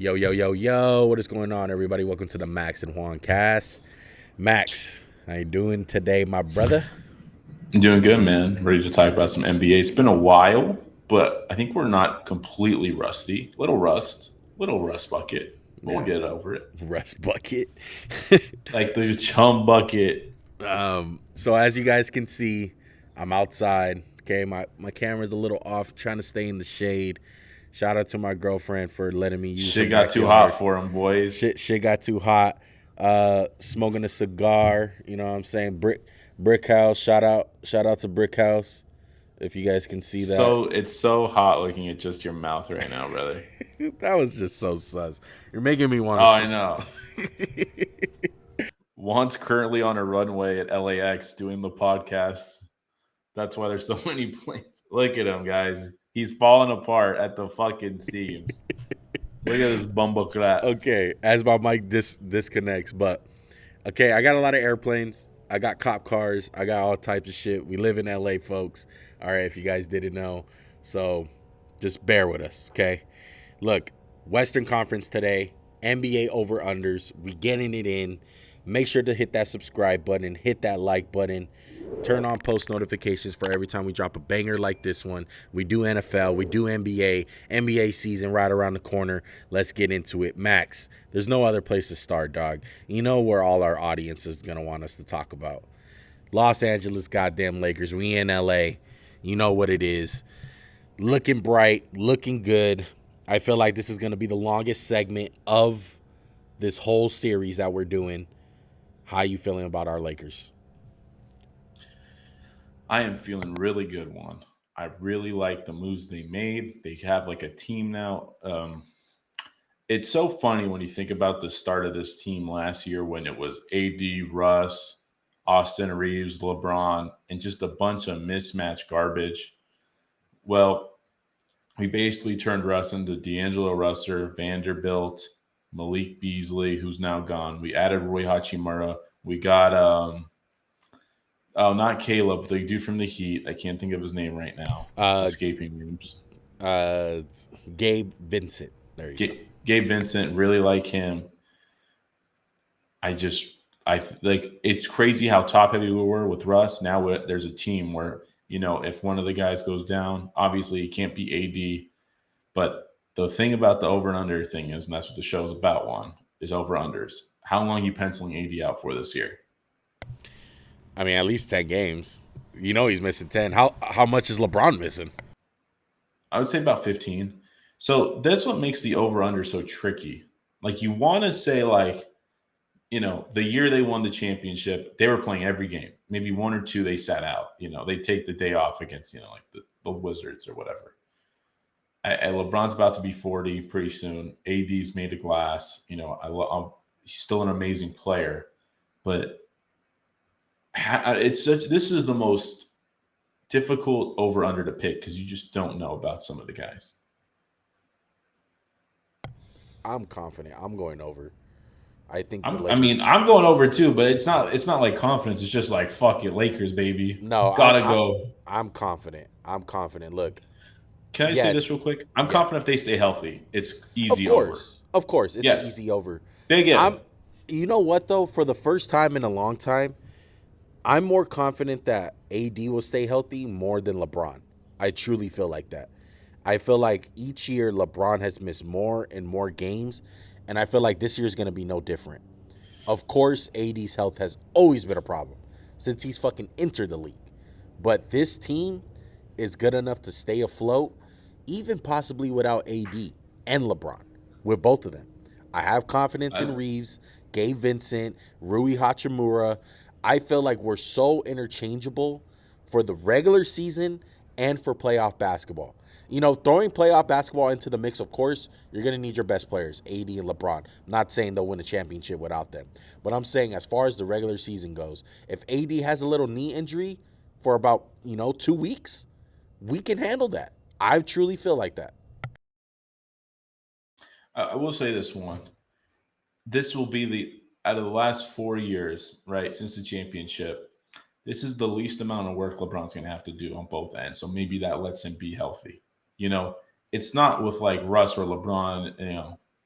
Yo, yo, yo, yo, what is going on, everybody? Welcome to the Max and Juan cast. Max, how you doing today, my brother? I'm doing good, man. Ready to talk about some NBA. It's been a while, but I think we're not completely rusty. Little rust bucket, but we'll Yeah, get over it. Rust Bucket. Like the chum bucket. So as you guys can see, I'm outside. Okay, my camera's a little off, trying to stay in the shade. Shout out to my girlfriend for letting me use her Shit got too hot backyard. for him, boys. Shit got too hot. Smoking a cigar. You know what I'm saying? Brick House. Shout out to Brick House. If you guys can see that. So it's so hot looking at just your mouth right now, brother. That was just so sus. You're making me want Oh, I to. know. Juan's currently on a runway at LAX doing the podcast. That's why there's so many planes. Look at him, guys. He's falling apart at the fucking seams. Look at this bumblecrat. Okay, as my mic disconnects, but okay, I got a lot of airplanes. I got cop cars. I got all types of shit. We live in LA, folks. All right, if you guys didn't know, so just bear with us, okay? Look, Western Conference today, NBA over unders. We getting it in. Make sure to hit that subscribe button, hit that like button, turn on post notifications for every time we drop a banger like this one. We do NFL, we do NBA, NBA season right around the corner. Let's get into it. Max, there's no other place to start, dog. You know where all our audience is going to want us to talk about. Los Angeles goddamn Lakers. We in LA. You know what it is. Looking bright, looking good. I feel like this is going to be the longest segment of this whole series that we're doing. How you feeling about our Lakers? I am feeling really good, one. I really like the moves they made. They have like a team now. It's so funny when you think about the start of this team last year when it was AD, Russ, Austin Reeves, LeBron, and just a bunch of mismatched garbage. Well, we basically turned Russ into D'Angelo Russell, Vanderbilt, Malik Beasley, who's now gone. We added Roy Hachimura. We got not Caleb, the dude from the Heat. I can't think of his name right now. It's Uh, escaping me. uh, Gabe Vincent. There you go. Gabe Vincent, really like him. I just, like, it's crazy how top heavy we were with Russ. Now there's a team where, if one of the guys goes down, obviously it can't be AD. But the thing about the over and under thing is, and that's what the show's about, one, is over unders. How long are you penciling AD out for this year? I mean, at least 10 games. You know he's missing 10. How much is LeBron missing? I would say about 15. So that's what makes the over under so tricky. Like, you want to say, like, the year they won the championship, they were playing every game. Maybe one or two they sat out. They take the day off against, like the Wizards or whatever. LeBron's about to be 40 pretty soon. AD's made of glass. He's still an amazing player, but this is the most difficult over under to pick because you just don't know about some of the guys. I'm confident. I'm going over. I think the I mean, Lakers. I'm going over too, but it's not like confidence. It's just like fuck it, Lakers, baby, No, I'm gotta I, go. I'm confident. I'm confident. Look, Can I say this yes, real quick? I'm yeah, confident if they stay healthy, it's of easy over. course, of course, it's the Yes, easy over. big if. I'm. You know what though? For the first time in a long time, I'm more confident that AD will stay healthy more than LeBron. I truly feel like that. I feel like each year LeBron has missed more and more games, and I feel like this year is going to be no different. Of course, AD's health has always been a problem since he's fucking entered the league. But this team is good enough to stay afloat, even possibly without AD and LeBron, with both of them. I have confidence in I, Reeves, Gabe Vincent, Rui Hachimura. I feel like we're so interchangeable for the regular season and for playoff basketball. You know, throwing playoff basketball into the mix, of course, you're going to need your best players, AD and LeBron. I'm not saying they'll win a championship without them. But I'm saying as far as the regular season goes, if AD has a little knee injury for about, 2 weeks, we can handle that. I truly feel like that. I will say this, one. This will be the out of the last 4 years, right, since the championship. This is the least amount of work LeBron's going to have to do on both ends. So maybe that lets him be healthy. You know, it's not with like Russ or LeBron,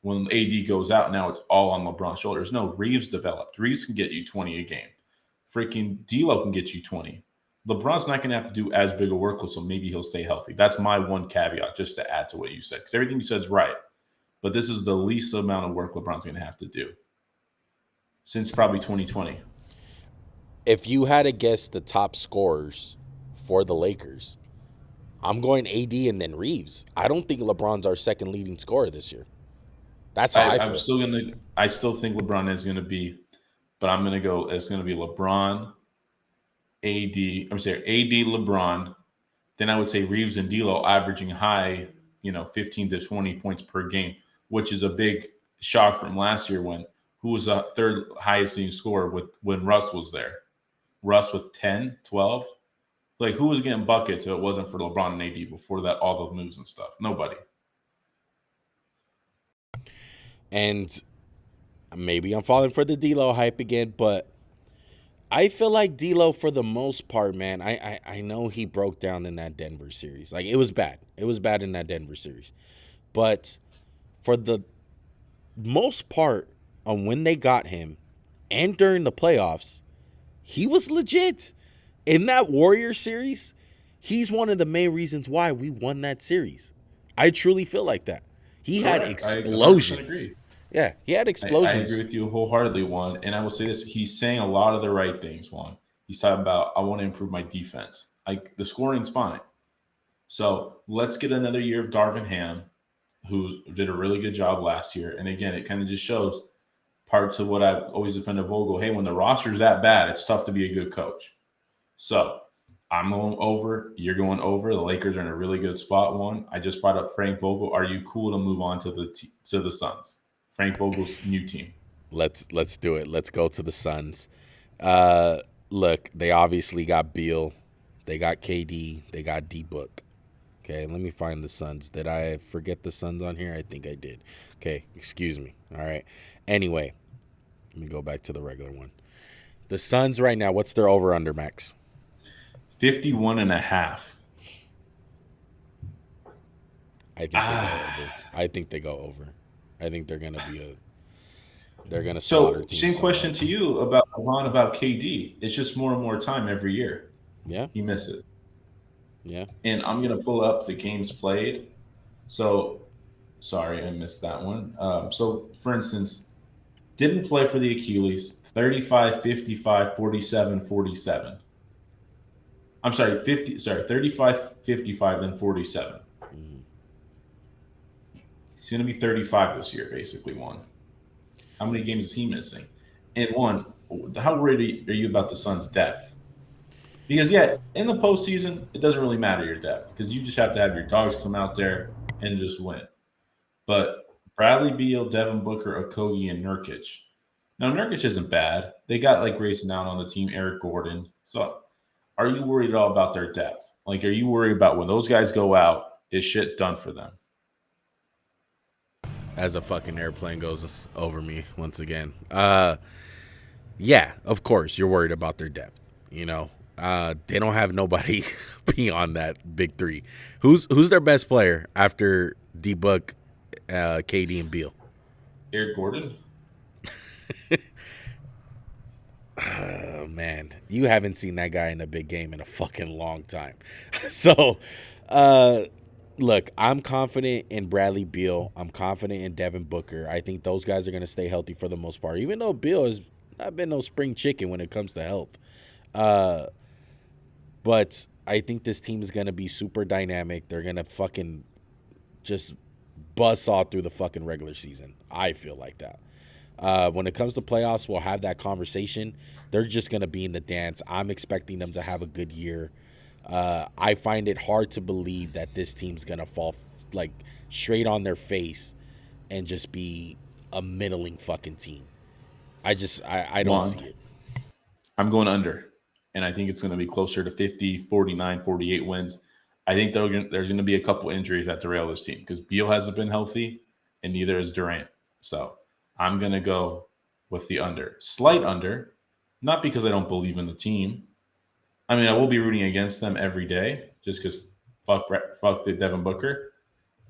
when AD goes out, now it's all on LeBron's shoulders. No, Reeves developed. Reeves can get you 20 a game. Freaking D'Lo can get you 20. LeBron's not going to have to do as big a workload, so maybe he'll stay healthy. That's my one caveat, just to add to what you said, because everything you said is right. But this is the least amount of work LeBron's going to have to do since probably 2020. If you had to guess the top scorers for the Lakers, I'm going AD and then Reeves. I don't think LeBron's our second leading scorer this year. That's how I I'm feel. still gonna. I still think LeBron is gonna be, but I'm gonna go. It's gonna be LeBron, AD. I'm sorry, AD, LeBron. Then I would say Reeves and D'Lo averaging high, 15 to 20 points per game, which is a big shock from last year when who was the third highest leading scorer with when Russ was there. Russ with 10, 12. Like who was getting buckets if it wasn't for LeBron and AD before that all the moves and stuff? Nobody. And maybe I'm falling for the D'Lo hype again, but I feel like D'Lo for the most part, man. I know he broke down in that Denver series. Like it was bad. It was bad in that Denver series, but for the most part, on when they got him, and during the playoffs, he was legit. In that Warrior series, he's one of the main reasons why we won that series. I truly feel like that. He had Correct. I 100% explosions. agree. Yeah, he had I agree explosions. with you wholeheartedly, Juan. And I will say this: he's saying a lot of the right things, Juan. He's talking about I want to improve my defense. Like the scoring's fine. So let's get another year of Darvin Ham, who did a really good job last year. And again, it kind of just shows parts of what I've always defended Vogel. Hey, when the roster's that bad, it's tough to be a good coach. So I'm going over. You're going over. The Lakers are in a really good spot. One, I just brought up Frank Vogel. Are you cool to move on to the Suns? Frank Vogel's new team. Let's do it. Let's go to the Suns. Uh, Look, they obviously got Beal, they got KD, they got D Book. Okay, let me find the Suns. Did I forget the Suns on here? I think I did. Okay, excuse me. All right. Anyway, let me go back to the regular one. The Suns right now, what's their over under, Max? 51 and a half. I think they go over. Ah. I think they go over. I think they're gonna slaughter So, teams same so question bad. to you about Ron about KD. It's just more and more time every year Yeah, he misses. yeah. And I'm going to pull up the games played. So, sorry, I missed that one. So, for instance, didn't play for the Achilles 35, 55, 47, 47. I'm sorry, 35, 55, then 47. Mm. He's going to be 35 this year, basically, one. How many games is he missing? And one, how worried are you about the Suns' depth? Because, yeah, in the postseason, it doesn't really matter your depth because you just have to have your dogs come out there and just win. But Bradley Beal, Devin Booker, Okogie, and Nurkic. Now, Nurkic isn't bad. They got like Grayson Allen on the team, Eric Gordon. So, are you worried at all about their depth? Like, are you worried about when those guys go out, is shit done for them? As a fucking airplane goes over me once again. Yeah, of course you're worried about their depth. You know, they don't have nobody beyond that big three. Who's their best player after D Book, KD, and Beal? Eric Gordon? Oh man, you haven't seen that guy in a big game in a fucking long time. So, uh, look, I'm confident in Bradley Beal. I'm confident in Devin Booker. I think those guys are going to stay healthy for the most part, even though Beal has not been no spring chicken when it comes to health. Uh, but I think this team is going to be super dynamic. They're going to fucking just buzz all through the fucking regular season. I feel like that. When it comes to playoffs, we'll have that conversation. They're just going to be in the dance. I'm expecting them to have a good year. I find it hard to believe that this team's going to fall like straight on their face and just be a middling fucking team. I don't see One, it. I'm going under. And I think it's going to be closer to 50, 49, 48 wins. I think there's going to be a couple injuries that derail this team because Beal hasn't been healthy and neither is Durant. So I'm going to go with the under. Slight under, not because I don't believe in the team. I mean, I will be rooting against them every day just because fuck the Devin Booker.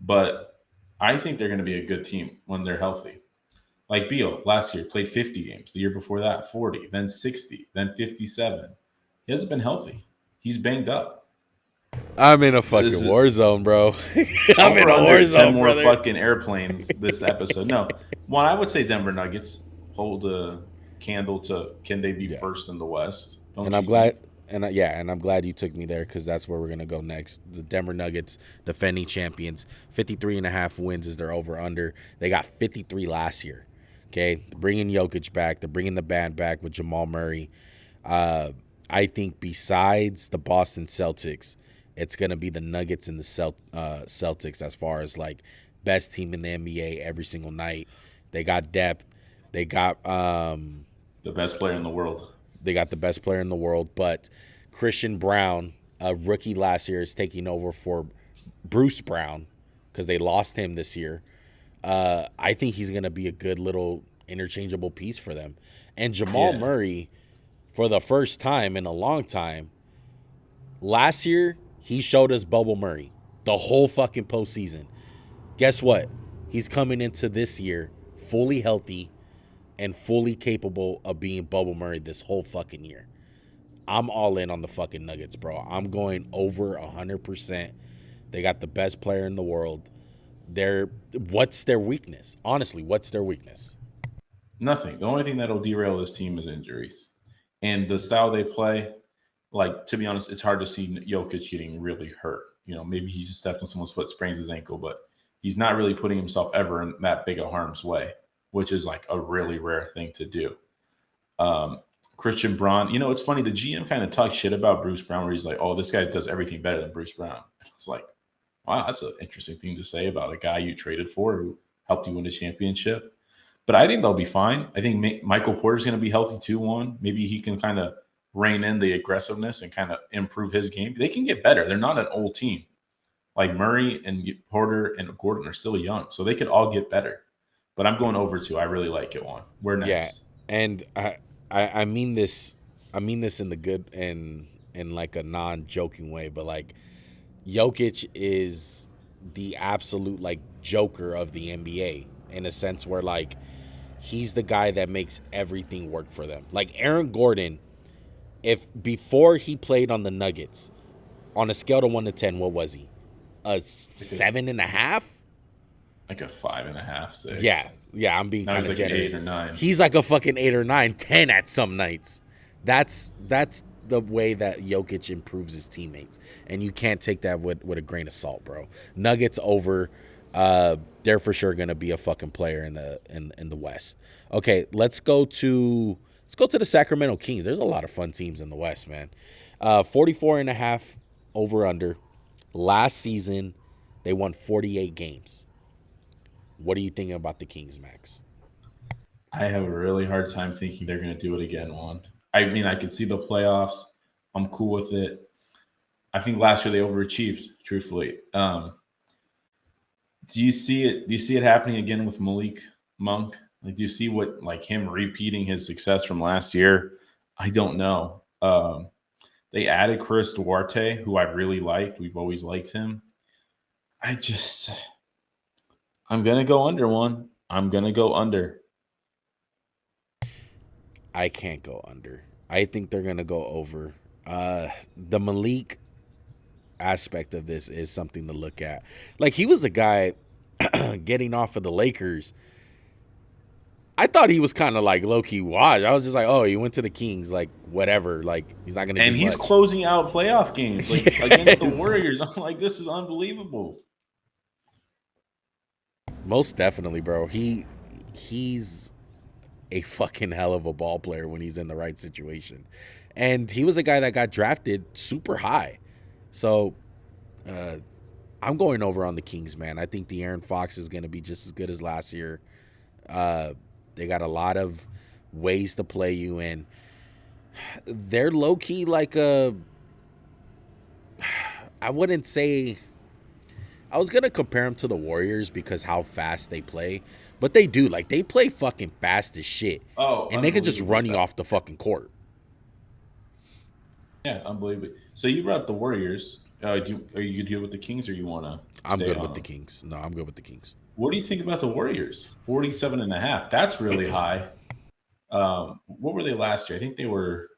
But I think they're going to be a good team when they're healthy. Like Beal last year played 50 games. The year before that, 40, then 60, then 57. He hasn't been healthy. He's banged up. I'm in a fucking This is war zone, bro. I'm in over a war under 10 zone, more brother. fucking airplanes this episode. No, one, I would say Denver Nuggets hold a candle to can they be Yeah. first in the West? And Don't I'm you glad, think? and I'm glad you took me there because that's where we're gonna go next. The Denver Nuggets, defending champions, 53 and a half wins is their over under. They got 53 last year. Okay, bringing Jokic back, they're bringing the band back with Jamal Murray. Uh, I think besides the Boston Celtics, it's gonna be the Nuggets and the Celtics as far as like best team in the NBA every single night. They got depth. They got The best player in the world. they got the best player in the world, but Christian Brown, a rookie last year, is taking over for Bruce Brown because they lost him this year. I think he's going to be a good little interchangeable piece for them. And Jamal Yeah. Murray, for the first time in a long time, last year, he showed us Bubble Murray the whole fucking postseason. Guess what? He's coming into this year fully healthy and fully capable of being Bubble Murray this whole fucking year. I'm all in on the fucking Nuggets, bro. I'm going over 100%. They got the best player in the world. What's their weakness? Honestly, what's their weakness? Nothing. The only thing that'll derail this team is injuries. And the style they play, like, to be honest, it's hard to see Jokic getting really hurt. Maybe he just stepped on someone's foot, sprains his ankle, but he's not really putting himself ever in that big of harm's way, which is like a really rare thing to do. Um, Christian Braun, it's funny. The GM kind of talks shit about Bruce Brown, where he's like, "Oh, this guy does everything better than Bruce Brown." It's like, wow, that's an interesting thing to say about a guy you traded for who helped you win a championship. But I think they'll be fine. I think Michael Porter's going to be healthy too. Maybe he can kind of rein in the aggressiveness and kind of improve his game. They can get better. They're not an old team. Like Murray and Porter and Gordon are still young, so they could all get better. But I'm going over two. I really like it. One. Where Yeah, next? and I mean this. I mean this in the good and in like a non-joking way, but like Jokic is the absolute like joker of the NBA in a sense where like he's the guy that makes everything work for them. Like Aaron Gordon, if before he played on the Nuggets, on a scale of 1 to 10, what was he? A Like a, 7.5? like a 5.5, 6. Yeah, I'm being Now kind he's of like an generous. 8 or 9. He's like a fucking 8 or 9, 10 at some nights. That's the way that Jokic improves his teammates, and you can't take that with a grain of salt, bro. Nuggets over. They're for sure gonna be a fucking player in the West. Okay, let's go to the Sacramento Kings. There's a lot of fun teams in the West, man. 44 and a half over under. Last season, they won 48 games. What are you thinking about the Kings, Max? I have a really hard time thinking they're going to do it again. One. I mean, I could see the playoffs. I'm cool with it. I think last year they overachieved. Truthfully, do you see it? Do you see it happening again with Malik Monk? Like, do you see what like him repeating his success from last year? I don't know. They added Chris Duarte, who I really liked. We've always liked him. I just, I'm gonna go under one. I'm gonna go under. I can't go under. I think they're gonna go over. The Malik aspect of this is something to look at. Like he was a guy getting off of the Lakers. I thought he was kind of like low key washed. I was just like, oh, he went to the Kings, like whatever. Like he's not gonna do And he's much. closing out playoff games like against the Yes. Warriors. I'm like, this is unbelievable. Most definitely, bro. He's a fucking hell of a ball player when he's in the right situation. And he was a guy that got drafted super high. So uh, I'm going over on the Kings, man. I think the Aaron Fox is going to be just as good as last year. They got a lot of ways to play you in. They're low key like I wouldn't say. I was gonna compare them to the Warriors because how fast they play, but they do like they play fucking fast as shit, Oh, and they can just unbelievable run you fast. off the fucking court. Yeah, unbelievable. So you brought up the Warriors. Are you good with the Kings, or you want to I'm stay good on with the them? Kings. No, I'm good with the Kings. What do you think about the Warriors? 47.5. That's really high. What were they last year? I think they were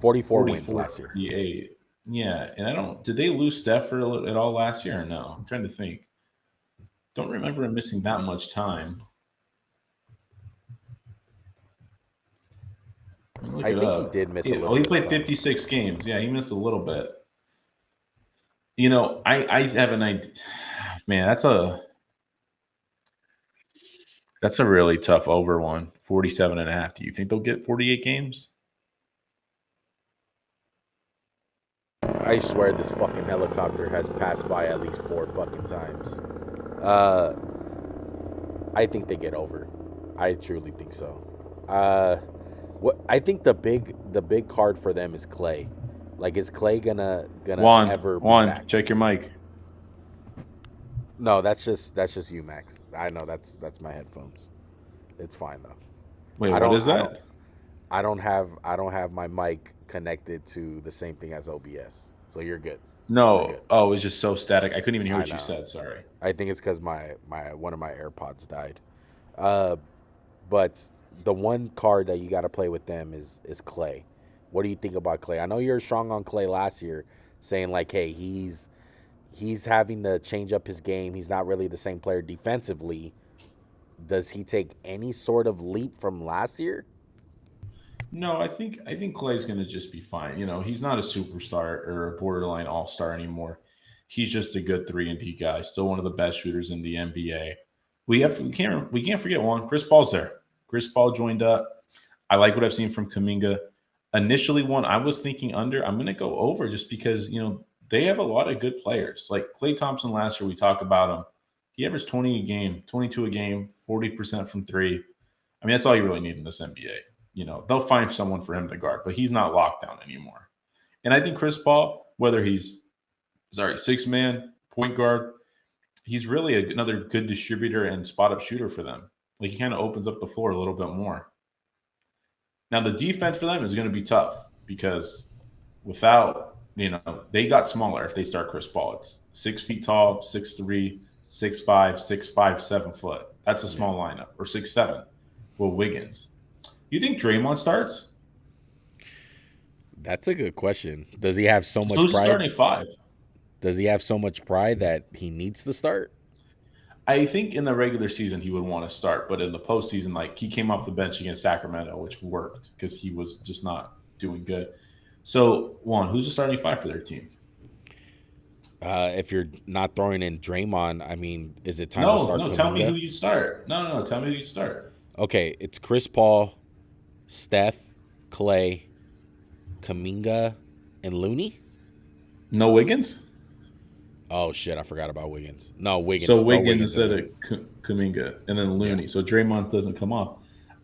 44 wins 44, last year. 38. Yeah, and I don't. Did they lose Steph at all last year or no? I'm trying to think. Don't remember him missing that much time. Let me look I it think he up. did miss a Yeah, oh, little he bit of played time. 56 games. Yeah, he missed a little bit. I have an idea. Man, that's a really tough over one. 47.5. Do you think they'll get 48 games? I swear this fucking helicopter has passed by at least 4 fucking times. Uh, I think they get over. I truly think so. Uh, what I think the big card for them is Clay. Like, is Clay gonna ever be Juan, back? check your mic. No, that's just you, Max. I know that's my headphones. It's fine though. Wait, I what don't is I don't that? I don't have my mic connected to the same thing as OBS, so you're good. We're good. No. Oh, it was just so static. I couldn't even hear I what you know. said. Sorry. I think it's because my one of my AirPods died. Uh, but the one card that you got to play with them is Clay. What do you think about Clay? I know you're strong on Clay last year, saying like, hey, he's having to change up his game. He's not really the same player defensively. Does he take any sort of leap from last year? No, I think Clay's going to just be fine. He's not a superstar or a borderline all star anymore. He's just a good 3-and-D guy. Still one of the best shooters in the NBA. We can't forget one. Chris Paul's there. Chris Paul joined up. I like what I've seen from Kaminga. Initially, one I was thinking under. I'm going to go over just because they have a lot of good players. Like Klay Thompson last year, we talk about him. He averaged 20 a game, 22 a game, 40% from three. I mean, that's all you really need in this NBA. They'll find someone for him to guard, but he's not locked down anymore. And I think Chris Paul, whether he's six man point guard, he's really another good distributor and spot up shooter for them. Like he kind of opens up the floor a little bit more. Now the defense for them is going to be tough because without they got smaller if they start Chris Paul. It's 6 feet tall, 6'3", 6'5", 6'5", 7 foot. That's a Yeah, small lineup, or 6'7". Well, Wiggins. You think Draymond starts? that's a good question. Does he have so So much who's pride? starting five? Does he have so much pride that he needs to start? I think in the regular season he would want to start, but in the postseason, like he came off the bench against Sacramento, which worked because he was just not doing good. So, Juan, who's the starting five for their team? If you're not throwing in Draymond, I mean, is it time to No, start no, tell me who Kaminga? you start. No, no, no, tell me who you start. Okay, it's Chris Paul, Steph, Clay, Kaminga, and Looney. No Wiggins? Oh shit, I forgot about Wiggins. No, So Wiggins. Throw Wiggins Wiggins in instead there. of Kuminga, and then Yeah, Looney. So Draymond doesn't come off.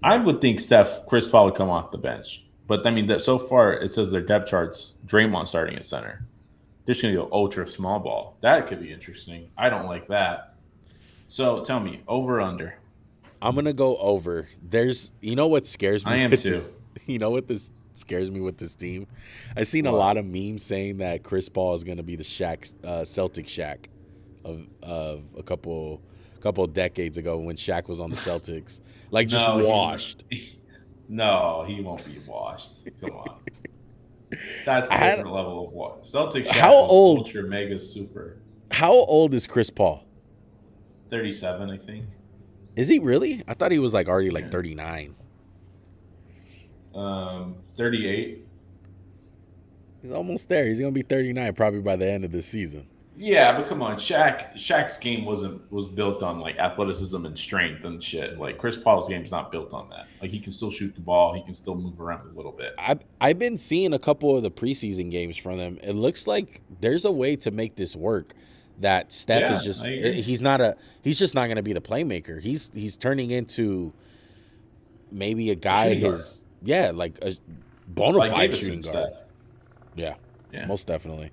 I yeah. would think Chris Paul would come off the bench. But I mean, that so far it says their depth charts, Draymond starting at center. They're just going to go ultra small ball. That could be interesting. I don't like that. So tell me, over under. I'm gonna go over. You know what scares I me am with too. this. You know what this scares me with this team. I've seen a lot What? of memes saying that Chris Paul is gonna be the Celtic Shaq of a couple of decades ago when Shaq was on the Celtics, like just No, he's not. washed. No, he won't be washed. Come on. That's I a had different level of what. Celtic how Shaq was old ultra mega super. how old is Chris Paul? 37, I think. Is he really? I thought he was like already like Yeah. 39. 38. He's almost there. He's gonna be 39 probably by the end of this season. Yeah, but come on, Shaq's game was built on like athleticism and strength and shit. Like Chris Paul's game's not built on that. Like he can still shoot the ball, he can still move around a little bit. I've been seeing a couple of the preseason games from them. It looks like there's a way to make this work. That Steph is Yeah, I just agree. he's just not going to be the playmaker. He's turning into maybe a A guy shooting guard, his yeah, like a bona like fide Iverson shooting and guard. stuff. Yeah, Yeah. most definitely.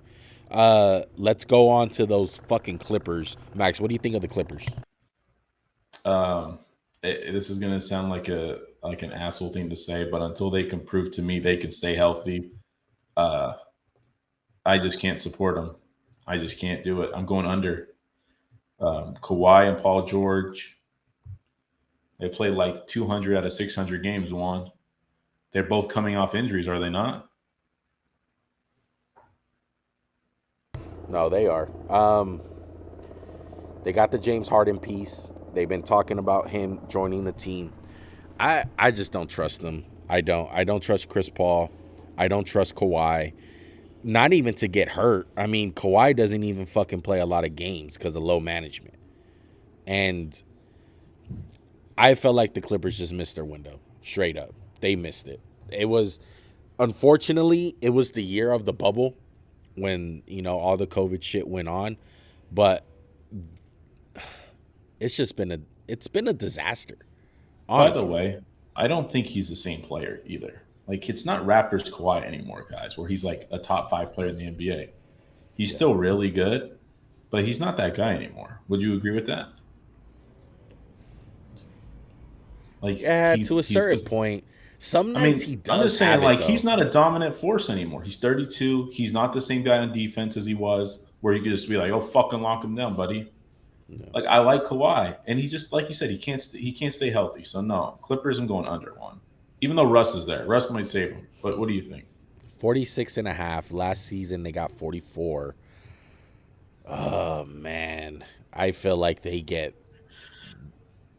Let's go on to those fucking Clippers. Max, what do you think of the Clippers? Um, this is gonna sound like an asshole thing to say, but until they can prove to me they can stay healthy, uh, I just can't support them. I just can't do it. I'm going under. Kawhi and Paul George, they played like 200 out of 600 games. One, they're both coming off injuries, are they not? No, they are. They got the James Harden piece. They've been talking about him joining the team. I just don't trust them. I don't. I don't trust Chris Paul. I don't trust Kawhi. Not even to get hurt. I mean, Kawhi doesn't even fucking play a lot of games because of low management. And I felt like the Clippers just missed their window. Straight up. They missed it. It was, unfortunately, it was the year of the bubble when, all the COVID shit went on. But it's been a disaster. By the Honestly. way, I don't think he's the same player either. Like it's not Raptors Kawhi anymore, guys, where he's like a top 5 player in the NBA. He's Yeah. still really good, but he's not that guy anymore. Would you agree with that? Like Yeah, to a he's certain the point. Some I nights mean, he I'm does just saying have it like he's though. not a dominant force anymore. He's 32. He's not the same guy on defense as he was, where you could just be like, "Oh, fucking lock him down, buddy." No. Like I like Kawhi, and he just like you said, he can't stay healthy. So no, Clippers. I'm going under one, even though Russ is there. Russ might save him. But what do you think? 46 and a half. Last season they got 44. Oh man. I feel like they get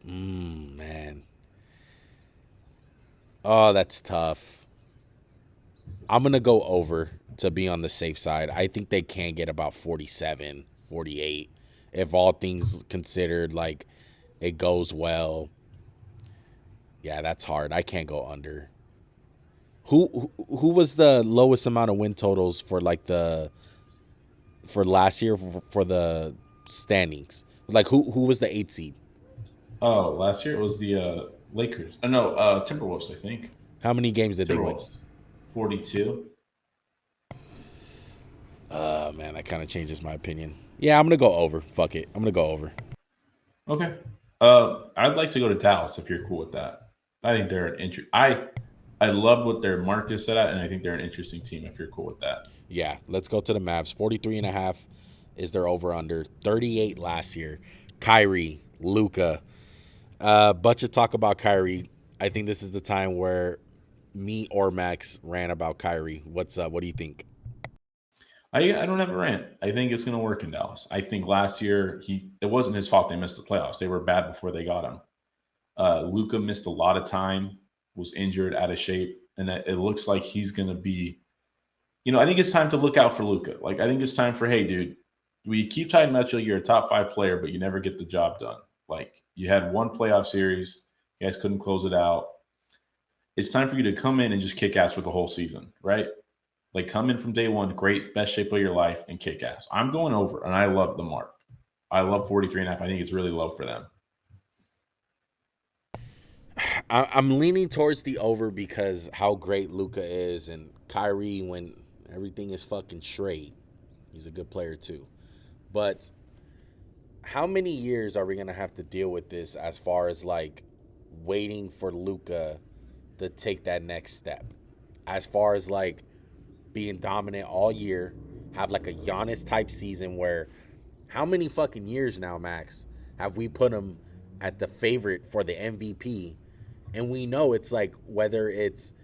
man. Oh, that's tough. I'm going to go over to be on the safe side. I think they can get about 47, 48 if all things considered, like it goes well. Yeah, that's hard. I can't go under. Who was the lowest amount of win totals for like the for last year for the standings? Like who was the 8 seed? Oh, last year it was the Lakers. Oh no, Timberwolves. I think How many games did they win? Timberwolves. 42. Man, that kind of changes my opinion. Yeah, I'm gonna go over. Fuck it, I'm gonna go over. Okay. I'd like to go to Dallas if you're cool with that. I think they're an I love what their market is set at, and I think they're an interesting team if you're cool with that. Yeah, let's go to the Mavs. 43 and a half is their over under. 38 last year. Kyrie, Luca. Bunch of talk about Kyrie. I think this is the time where me or Max ran about Kyrie. What's up? What do you think? I don't have a rant. I think it's going to work in Dallas. I think last year it wasn't his fault they missed the playoffs. They were bad before they got him. Luca missed a lot of time, was injured, out of shape, and it looks like he's going to be. I think it's time to look out for Luca. Like I think it's time for hey, dude, we keep talking about you. You're a top 5 player, but you never get the job done. Like you had one playoff series, you guys couldn't close it out. It's time for you to come in and just kick ass for the whole season, right? Like come in from day one, great, best shape of your life, and kick ass. I'm going over, and I love the mark. I love 43 and a half. I think it's really low for them. I'm leaning towards the over because how great Luca is and Kyrie when everything is fucking straight. He's a good player too. But how many years are we gonna have to deal with this as far as like waiting for Luca to take that next step? As far as like being dominant all year, have like a Giannis type season where how many fucking years now, Max, have we put him at the favorite for the MVP? And we know it's like whether it's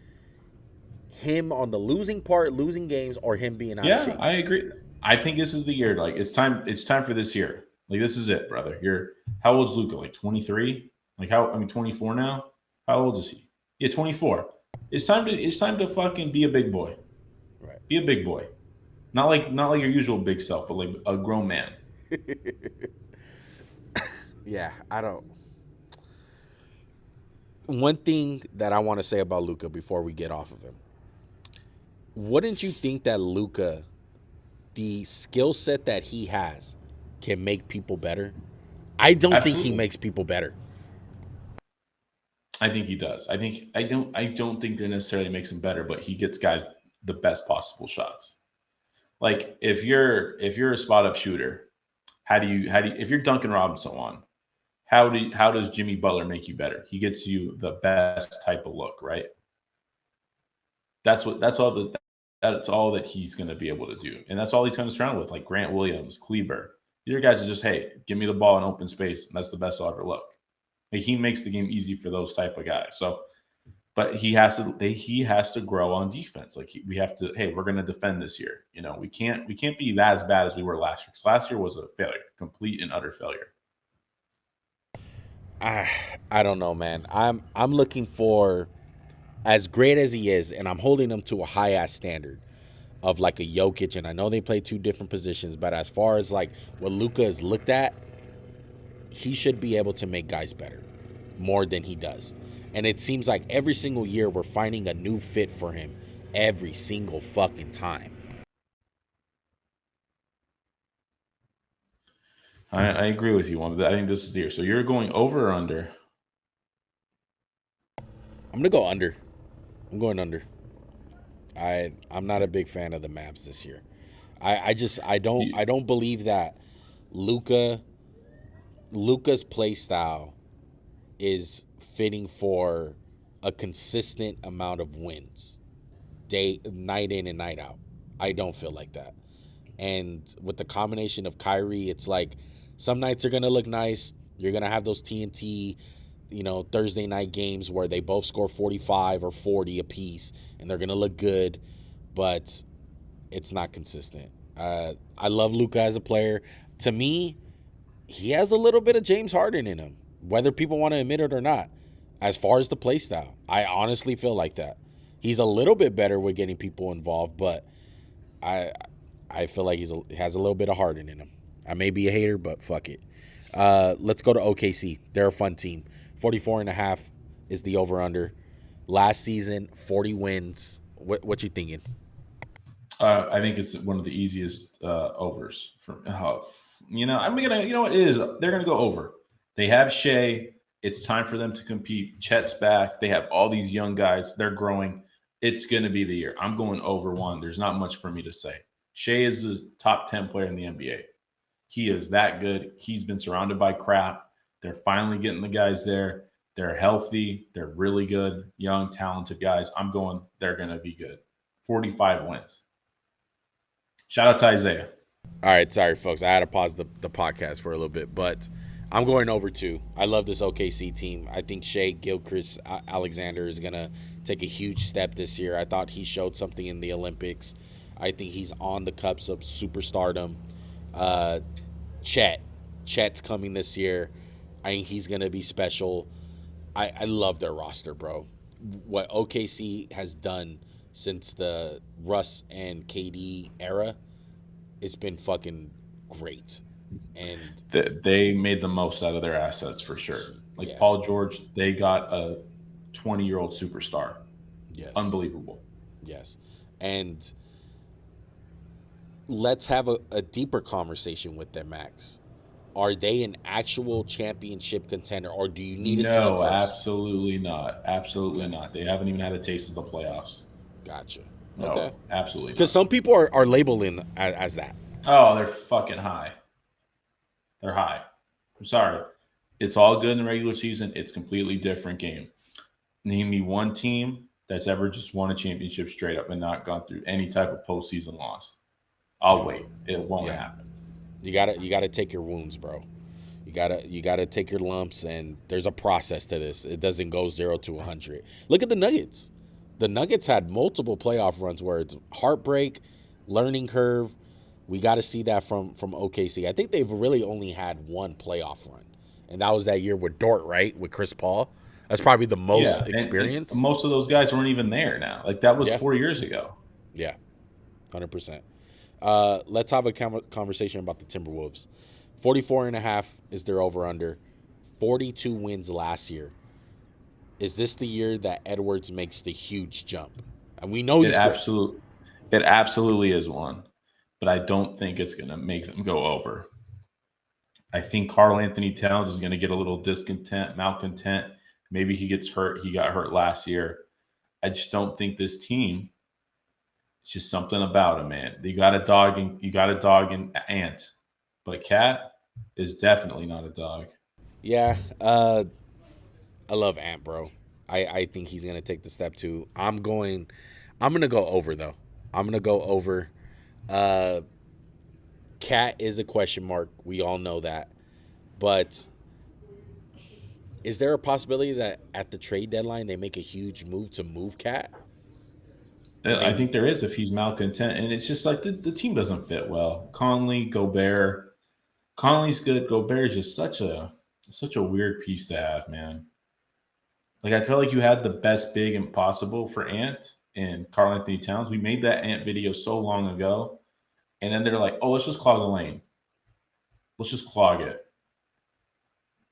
him on the losing part, losing games, or him being out of Yeah, shape. I agree. I think this is the year. Like it's time. It's time for this year. Like this is it, brother. You're how old is Luca? Like 23? Like how? I mean, 24 now. How old is he? Yeah, 24. It's time to. It's time to fucking be a big boy. Right. Be a big boy. Not like your usual big self, but like a grown man. Yeah, I don't. One thing that I want to say about Luca before we get off of him, wouldn't you think that Luca, the skill set that he has, can make people better? I don't think he Absolutely. makes people better. I think he does. I don't think that necessarily makes him better, but he gets guys the best possible shots. Like if you're a spot up shooter, how do you if you're Duncan Robinson one, how does Jimmy Butler make you better? He gets you the best type of look, right? That's all that he's going to be able to do, and that's all he turns around with, like Grant Williams, Kleber. Your guys are just, hey, give me the ball in open space, and that's the best I'll ever look. Like, he makes the game easy for those type of guys. So, but he has to grow on defense. Like we have to. Hey, we're going to defend this year. We can't be as bad as we were last year. Because last year was a failure, complete and utter failure. I don't know, man. I'm looking for, as great as he is, and I'm holding him to a high ass standard of like a Jokic, and I know they play two different positions, but as far as like what Luka is looked at, he should be able to make guys better more than he does. And it seems like every single year we're finding a new fit for him every single fucking time. I agree with you. I think this is the year. So you're going over or under? I'm gonna go under. I'm going under. I'm not a big fan of the Mavs this year. I don't believe that Luka's play style is fitting for a consistent amount of wins, night in and night out. I don't feel like that. And with the combination of Kyrie, it's like some nights are gonna look nice. You're gonna have those TNT, Thursday night games where they both score 45 or 40 apiece, and they're gonna look good, but it's not consistent. I love Luka as a player. To me, he has a little bit of James Harden in him, whether people want to admit it or not. As far as the play style, I honestly feel like that. He's a little bit better with getting people involved, but I I feel like he has a little bit of Harden in him. I may be a hater, but fuck it. Let's go to OKC. They're a fun team. 44.5 is the over-under. Last season, 40 wins. What you thinking? I think it's one of the easiest overs for. I'm gonna. You know what it is? They're gonna go over. They have Shea. It's time for them to compete. Chet's back. They have all these young guys. They're growing. It's gonna be the year. I'm going over one. There's not much for me to say. Shea is the top 10 player in the NBA. He is that good. He's been surrounded by crap. They're finally getting the guys there. They're healthy. They're really good, young, talented guys. I'm going. They're gonna be good. 45 wins. Shout out to Isaiah. All right, sorry, folks. I had to pause the podcast for a little bit, but I'm going over two. I love this OKC team. I think Shea Gilchrist Alexander is going to take a huge step this year. I thought he showed something in the Olympics. I think he's on the cups of superstardom. Chet's coming this year. I think he's going to be special. I love their roster, bro. What OKC has done since the Russ and KD era, it's been fucking great. And They made the most out of their assets for sure. Like yes, Paul George, they got a 20-year-old superstar. yes, Unbelievable. yes. And let's have a deeper conversation with them, Max. Are they an actual championship contender, or do you need a seed No, first? absolutely not. Absolutely Okay, not. They haven't even had a taste of the playoffs. gotcha. Okay, No, absolutely because not. some people are labeling as that. Oh, they're fucking high. They're high. I'm sorry. It's all good in the regular season. It's a completely different game. Name me one team that's ever just won a championship straight up and not gone through any type of postseason loss. I'll Yeah, wait. It won't yeah. happen. You gotta take your wounds, bro. You gotta take your lumps, and there's a process to this. It doesn't go 0 to 100. Look at the Nuggets. The Nuggets had multiple playoff runs where it's heartbreak, learning curve. We got to see that from OKC. I think they've really only had one playoff run, and that was that year with Dort, right, with Chris Paul. That's probably the most Yeah, and experience. most of those guys weren't even there now. Like that was Yeah, 4 years ago. yeah, 100%. Let's have a conversation about the Timberwolves. 44.5 is their over under. 42 wins last year. Is this the year that Edwards makes the huge jump? And we know It he's great. absolute, it absolutely is one, but I don't think it's going to make them go over. I think Carl Anthony Towns is going to get a little discontent, malcontent. Maybe he gets hurt. He got hurt last year. I just don't think this team. It's just something about him, man. You got a dog in Ant, but Cat is definitely not a dog. Yeah, I love Ant, bro. I think he's gonna take the step too. I'm gonna go over though. I'm gonna go over. Uh, Cat is a question mark. We all know that. But is there a possibility that at the trade deadline they make a huge move to move Cat and I maybe? think there is if he's malcontent, and it's just like the team doesn't fit well. Conley, Gobert. Conley's good. Gobert is just such a weird piece to have, man. Like I felt like you had the best big impossible for Ant and Karl Anthony Towns. We made that Ant video so long ago, and then they're like, "Oh, let's just clog the lane. Let's just clog it."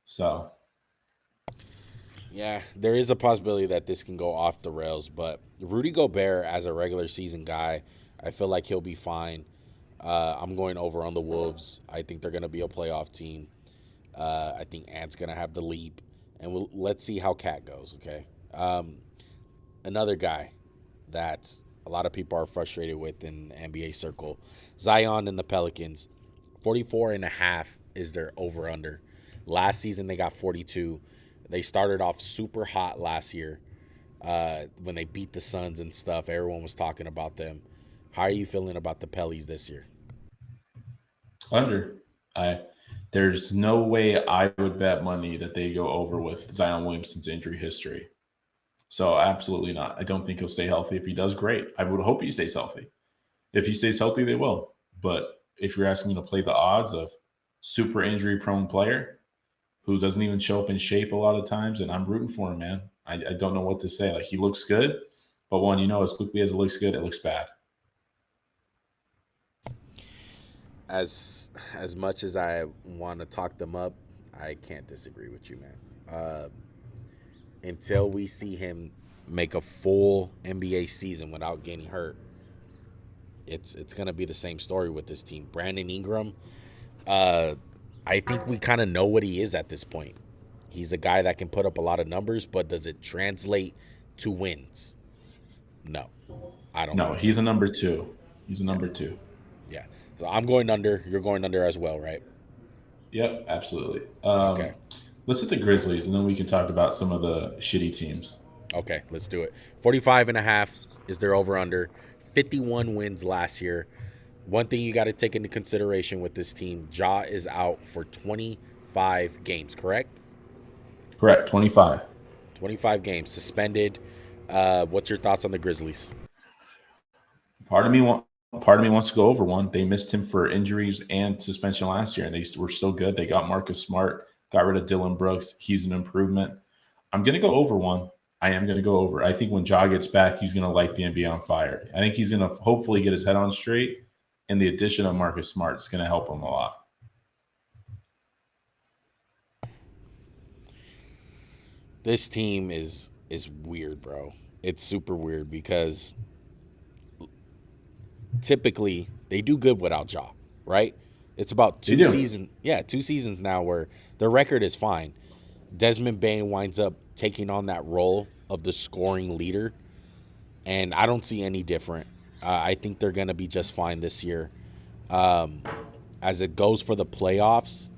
So Yeah, there is a possibility that this can go off the rails, but Rudy Gobert as a regular season guy, I feel like he'll be fine. I'm going over on the Wolves. I think they're going to be a playoff team. I think Ant's going to have the leap, and let's see how Cat goes. Okay, another guy that a lot of people are frustrated with in the NBA circle, Zion and the Pelicans. 44.5 is their over under. Last season they got 42. They started off super hot last year when they beat the Suns and stuff. Everyone was talking about them. How are you feeling about the Pellies this year? under, I there's no way I would bet money that they go over with Zion Williamson's injury history. So absolutely not. I don't think he'll stay healthy. If he does, great. I would hope he stays healthy. If he stays healthy, they will. But if you're asking me to play the odds of super injury prone player who doesn't even show up in shape a lot of times, and I'm rooting for him, man. I don't know what to say. Like he looks good, but one, as quickly as it looks good, it looks bad. As much as I want to talk them up, I can't disagree with you, man. Until we see him make a full NBA season without getting hurt, it's gonna be the same story with this team. Brandon Ingram, uh, I think we kind of know what he is at this point. He's a guy that can put up a lot of numbers, but does it translate to wins? No, I don't No, think so. he's a number two. He's a Yeah, number two. yeah. So I'm going under. You're going under as well, right? Yep, absolutely. Okay. Let's hit the Grizzlies, and then we can talk about some of the shitty teams. Okay, let's do it. 45.5 is their over under. 51 wins last year. One thing you got to take into consideration with this team, Ja is out for 25 games, correct? Correct, 25. 25 games suspended. What's your thoughts on the Grizzlies? Part of me want Part of me wants to go over one. They missed him for injuries and suspension last year, and they were still good. They got Marcus Smart, got rid of Dylan Brooks. He's an improvement. I'm going to go over one. I am going to go over. I think when Ja gets back, he's going to light the NBA on fire. I think he's going to hopefully get his head on straight, and the addition of Marcus Smart is going to help him a lot. This team is weird, bro. It's super weird because typically they do good without Ja, right? It's about They two do. seasons, yeah, 2 seasons now where their record is fine. Desmond Bain winds up taking on that role of the scoring leader, and I don't see any different. I think they're gonna be just fine this year. Um, as it goes for the playoffs,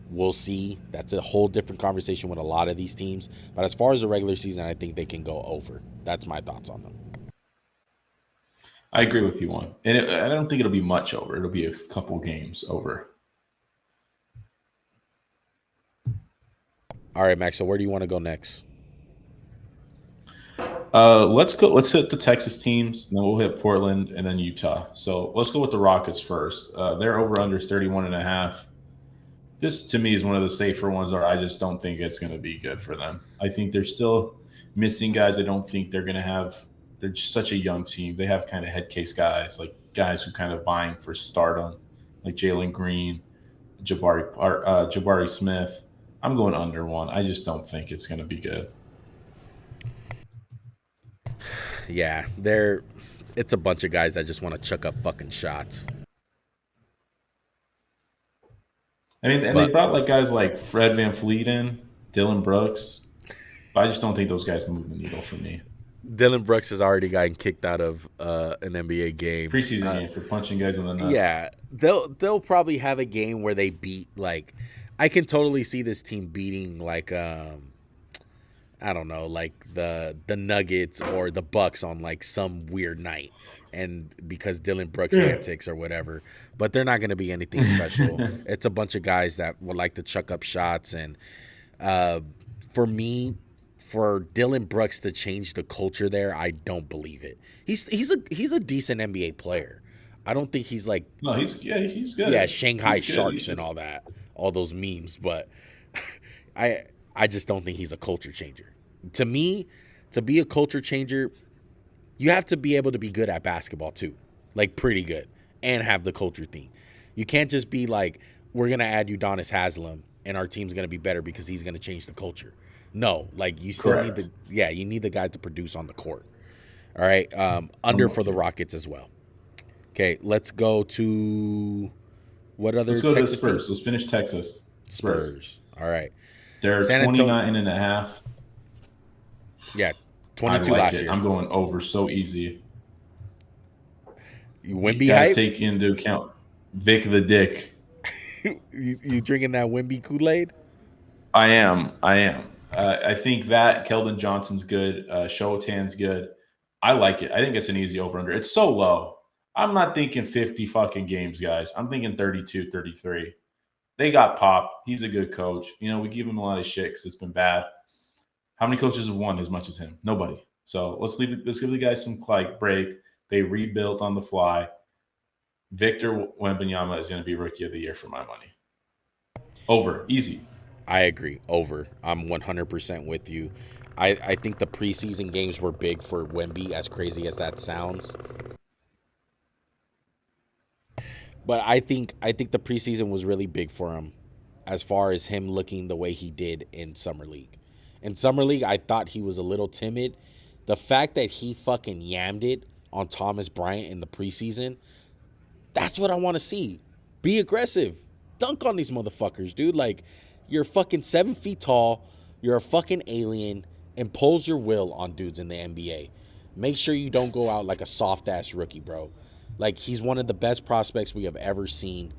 we'll see. That's a whole different conversation with a lot of these teams. But as far as the regular season, I think they can go over. That's my thoughts on them. I agree with you on, and I don't think it'll be much over. It'll be a couple games over. All right, Max. So where do you want to go next? Let's go. Let's hit the Texas teams, and then we'll hit Portland and then Utah. So let's go with the Rockets first. Their over under is 31.5. This to me is one of the safer ones where I just don't think it's going to be good for them. I think they're still missing guys. I don't think they're going to have. They're just such a young team. They have kind of head case guys, like guys who kind of vying for stardom, like Jalen Green, Jabari Smith. I'm going under one. I just don't think it's going to be good. Yeah, they're. It's a bunch of guys that just want to chuck up fucking shots. I mean, and they But brought like guys like Fred Van Fleet in, Dylan Brooks. But I just don't think those guys move the needle for me. Dylan Brooks has already gotten kicked out of an NBA game. Preseason game for punching guys in the nuts. Yeah, they'll probably have a game where they beat like. I can totally see this team beating like I don't know, like the Nuggets or the Bucks on like some weird night, and because Dylan Brooks Yeah. antics or whatever. But they're not going to be anything special. It's a bunch of guys that would like to chuck up shots, and uh, for me, for Dylan Brooks to change the culture there, I don't believe it. He's a decent NBA player. I don't think he's like, No, he's yeah, good. Shanghai He's good. He's Sharks and just all those memes, but I I just don't think he's a culture changer. To me, to be a culture changer, you have to be able to be good at basketball too, like pretty good, and have the culture thing. You can't just be like, we're gonna add Udonis Haslam and our team's gonna be better because he's gonna change the culture. No, like you still need correct. the yeah, you need the guy to produce on the court. All right, I'm under for with the you. Rockets as well. Okay, let's go to what Let's other go to the Texas team? Spurs. Let's finish Texas. Spurs. Spurs. All right, They're San Antonio. 29 and a half. Yeah, I 22 like last it. year. I'm going over so easy. You You Wimby got to hype? take into account Vic the Dick. You drinking that Wimby Kool Aid? I am. I am. I think that Keldon Johnson's good. Shotan's good. I like it. I think it's an easy over under. It's so low. I'm not thinking 50 fucking games, guys. I'm thinking 32, 33. They got Pop. He's a good coach. You know, we give him a lot of shit because it's been bad. How many coaches have won as much as him? Nobody. So let's leave it. Let's give the guys some like break. They rebuilt on the fly. Victor Wembanyama is going to be rookie of the year for my money. Over. Easy. I agree. Over. I'm 100% with you. I think the preseason games were big for Wemby, as crazy as that sounds. But I think the preseason was really big for him as far as him looking the way he did in summer league. In summer league, I thought he was a little timid. The fact that he fucking yammed it on Thomas Bryant in the preseason, that's what I want to see. Be aggressive. Dunk on these motherfuckers, dude. Like, you're fucking 7 feet tall. You're a fucking alien. Impose your will on dudes in the NBA. Make sure you don't go out like a soft ass rookie, bro. Like, he's one of the best prospects we have ever seen.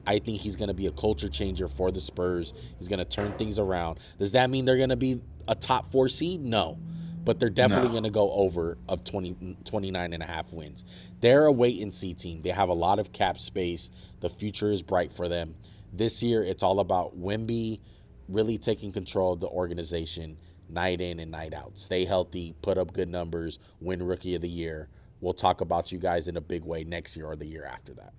I think he's going to be a culture changer for the Spurs. He's going to turn things around. Does that mean they're going to be a top 4 seed? No. But they're definitely No. going to go over of 29 and a half wins. They're a wait and see team. They have a lot of cap space. The future is bright for them. This year, it's all about Wemby really taking control of the organization night in and night out. Stay healthy, put up good numbers, win Rookie of the Year. We'll talk about you guys in a big way next year or the year after that.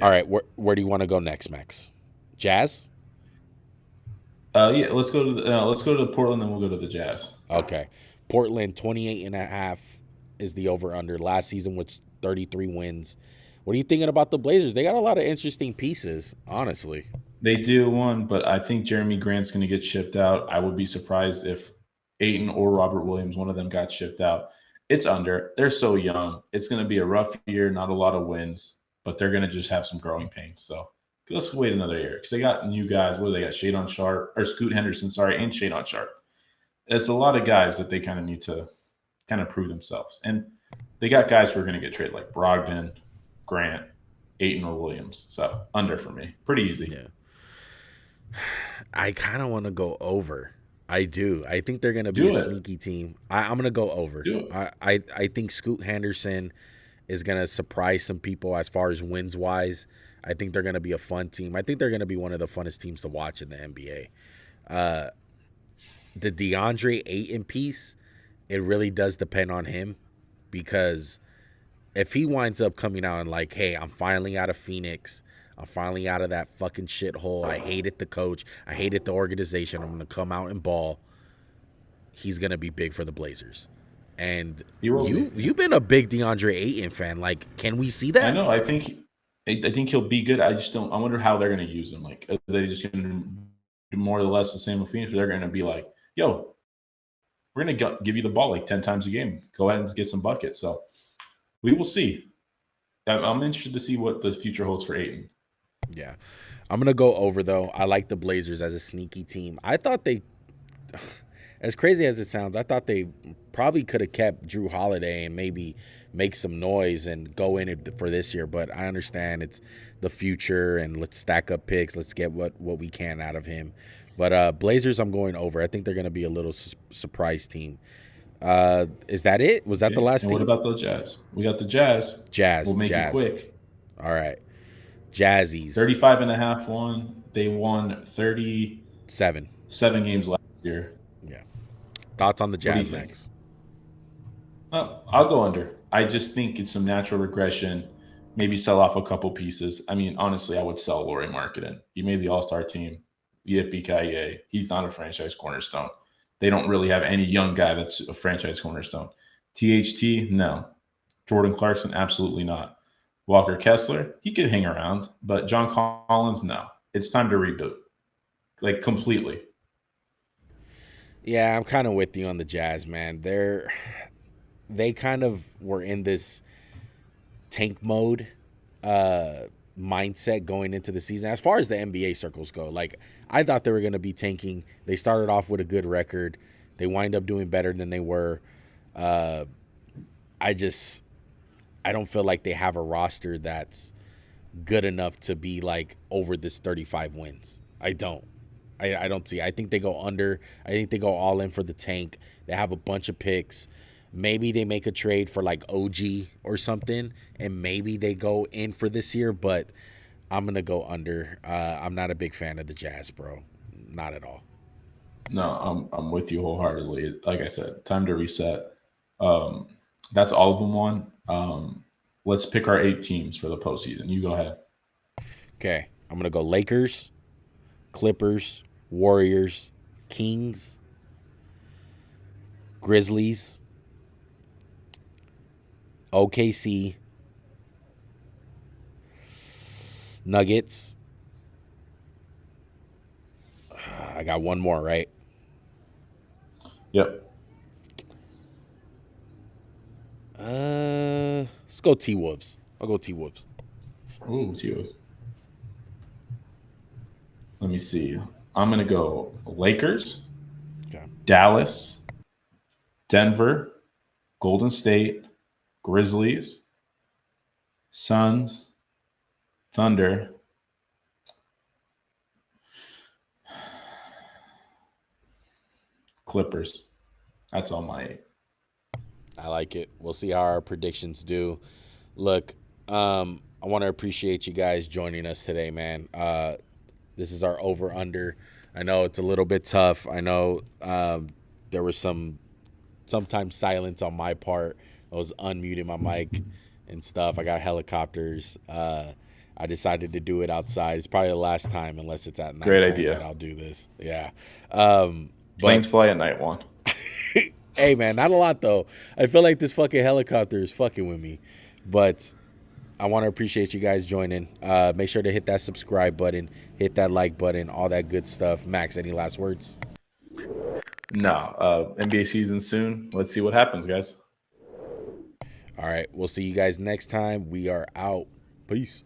All Yeah. right, where do you want to go next, Max? Jazz? Yeah. Let's go to Portland, then we'll go to the Jazz. Okay. Portland 28 and a half is the over under. Last season was 33 wins. What are you thinking about the Blazers? They got a lot of interesting pieces, honestly. They do one, but I think Jeremy Grant's going to get shipped out. I would be surprised if Aiton or Robert Williams, one of them, got shipped out. It's under. They're so young. It's going to be a rough year, not a lot of wins, but they're going to just have some growing pains. So let's wait another year because they got new guys. What do they got? Shadon Sharp or Scoot Henderson, sorry, and Shadon Sharp. It's a lot of guys that they kind of need to kind of prove themselves. And they got guys who are going to get traded like Brogdon, Grant, Aiton, or Williams. So under for me. Pretty easy. Yeah. I kind of want to go over. I do. I think they're going to be a Do it. sneaky team. I'm going to go over. Do it. I think Scoot Henderson is going to surprise some people as far as wins wise. I think they're going to be a fun team. I think they're going to be one of the funnest teams to watch in the NBA. The DeAndre Ayton piece, it really does depend on him because if he winds up coming out and like, hey, I'm finally out of Phoenix. I'm finally out of that fucking shithole. I hated the coach. I hated the organization. I'm going to come out and ball. He's going to be big for the Blazers. And He will be. you've been a big DeAndre Ayton fan. Like, can we see I that? know. I think he'll be good. I just don't. I wonder how they're going to use him. Like, are they just going to do more or less the same with Phoenix? Or they're going to be like, yo, we're going to give you the ball like 10 times a game. Go ahead and get some buckets. So we will see. I'm interested to see what the future holds for Ayton. Yeah. I'm going to go over, though. I like the Blazers as a sneaky team. I thought they, as crazy as it sounds, I thought they probably could have kept Drew Holiday and maybe make some noise and go in it for this year. But I understand it's the future and let's stack up picks. Let's get what we can out of him. But Blazers, I'm going over. I think they're going to be a little surprise team. Is that it? Was that the Okay. last And what team? about the Jazz? We got the Jazz. We'll Jazz, make it Jazz. quick. All right, Jazzies 35 and a half won. They won 37 7. games last year. Yeah. Thoughts on the What do you Jazz think? next? I'll go under. I just think it's some natural regression. Maybe sell off a couple pieces. I mean, honestly, I would sell Laurie Marketing. He made the All Star team. Yippee ki He's not a franchise cornerstone. They don't really have any young guy that's a franchise cornerstone. THT, no. Jordan Clarkson, absolutely not. Walker Kessler, he could hang around, but John Collins, no. It's time to reboot, like completely. Yeah, I'm kind of with you on the Jazz, man. They kind of were in this tank mode mindset going into the season. As far as the NBA circles go, like I thought they were going to be tanking. They started off with a good record. They wind up doing better than they were. Uh, I just I don't feel like they have a roster that's good enough to be like over this 35 wins. I don't. I don't see. I think they go under. I think they go all in for the tank. They have a bunch of picks. Maybe they make a trade for like OG or something, and maybe they go in for this year. But I'm gonna go under. I'm not a big fan of the Jazz, bro. Not at all. No, I'm with you wholeheartedly. Like I said, time to reset. Um, that's all of them won. Let's pick our 8 teams for the postseason. You go ahead. Okay, I'm gonna go Lakers, Clippers, Warriors, Kings, Grizzlies, OKC, Nuggets. I got one more, right? Yep. Let's go T Wolves. I'll go T Wolves. Ooh, you. Let me see. I'm gonna go Lakers, Okay. Dallas, Denver, Golden State, Grizzlies, Suns, Thunder, Clippers. That's all my 8. I like it. We'll see how our predictions do. Look, I want to appreciate you guys joining us today, man. This is our over under. I know it's a little bit tough. I know there was sometimes silence on my part. I was unmuting my mic and stuff. I got helicopters. I decided to do it outside. It's probably the last time, unless it's at Great nighttime, idea. that I'll do this. Yeah. But Planes fly at night one. hey, man, not a lot though. I feel like this fucking helicopter is fucking with me. But I want to appreciate you guys joining. Make sure to hit that subscribe button, hit that like button, all that good stuff. Max, any last words? No, NBA season soon. Let's see what happens, guys. All right. We'll see you guys next time. We are out. Peace.